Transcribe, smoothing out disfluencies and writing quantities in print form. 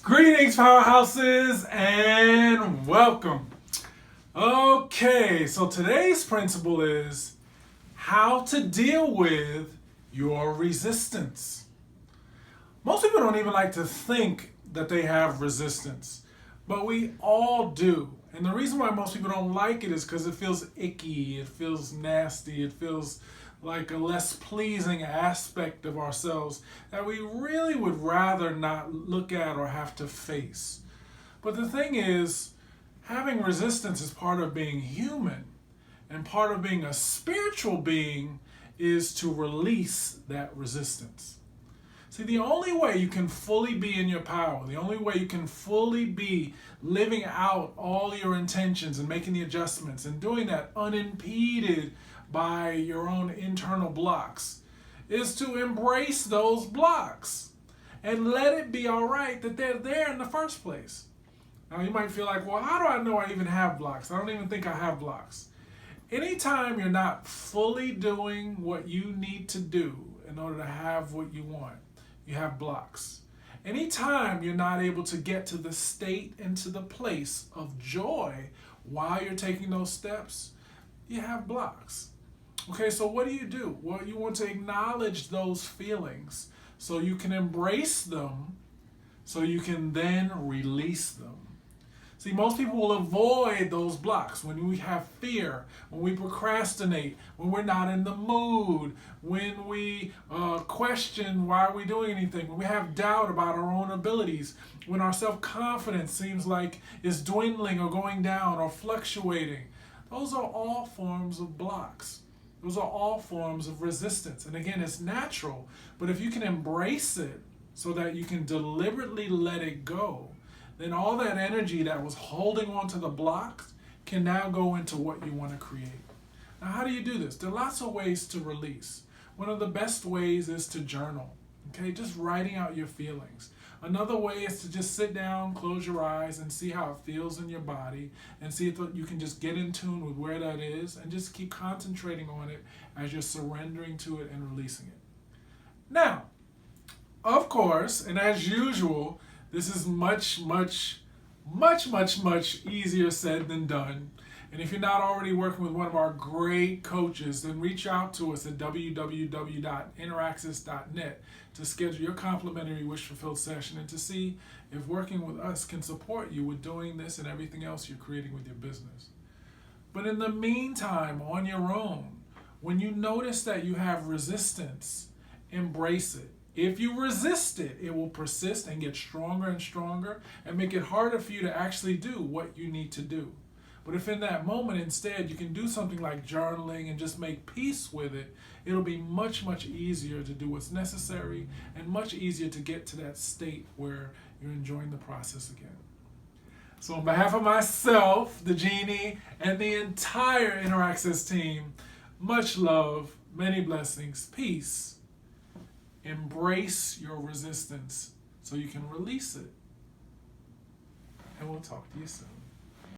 Greetings, powerhouses, and welcome. Okay, so today's principle is how to deal with your resistance. Most people don't even like to think that they have resistance, but we all do. And the reason why most people don't like it is because it feels icky, it feels nasty, it feels like a less pleasing aspect of ourselves that we really would rather not look at or have to face. But the thing is, having resistance is part of being human, and part of being a spiritual being is to release that resistance. See, the only way you can fully be in your power, the only way you can fully be living out all your intentions and making the adjustments and doing that unimpeded by your own internal blocks, is to embrace those blocks and let it be all right that they're there in the first place. Now, you might feel like, well, how do I know I even have blocks? I don't even think I have blocks. Anytime you're not fully doing what you need to do in order to have what you want, you have blocks. Anytime you're not able to get to the state and to the place of joy while you're taking those steps, you have blocks. Okay, so what do? Well, you want to acknowledge those feelings so you can embrace them, so you can then release them. See, most people will avoid those blocks when we have fear, when we procrastinate, when we're not in the mood, when we question why are we doing anything, when we have doubt about our own abilities, when our self-confidence seems like it's dwindling or going down or fluctuating. Those are all forms of blocks. Those are all forms of resistance. And again, it's natural, but if you can embrace it so that you can deliberately let it go, then all that energy that was holding on to the blocks can now go into what you want to create. Now, how do you do this? There are lots of ways to release. One of the best ways is to journal, okay? Just writing out your feelings. Another way is to just sit down, close your eyes, and see how it feels in your body, and see if you can just get in tune with where that is, and just keep concentrating on it as you're surrendering to it and releasing it. Now, of course, and as usual, this is much easier said than done. And if you're not already working with one of our great coaches, then reach out to us at www.interaxis.net to schedule your complimentary wish fulfilled session and to see if working with us can support you with doing this and everything else you're creating with your business. But in the meantime, on your own, when you notice that you have resistance, embrace it. If you resist it, it will persist and get stronger and stronger and make it harder for you to actually do what you need to do. But if in that moment instead you can do something like journaling and just make peace with it, it'll be much easier to do what's necessary and much easier to get to that state where you're enjoying the process again. So on behalf of myself, the Genie, and the entire InterAccess team, much love, many blessings, peace. Embrace your resistance so you can release it. And we'll talk to you soon.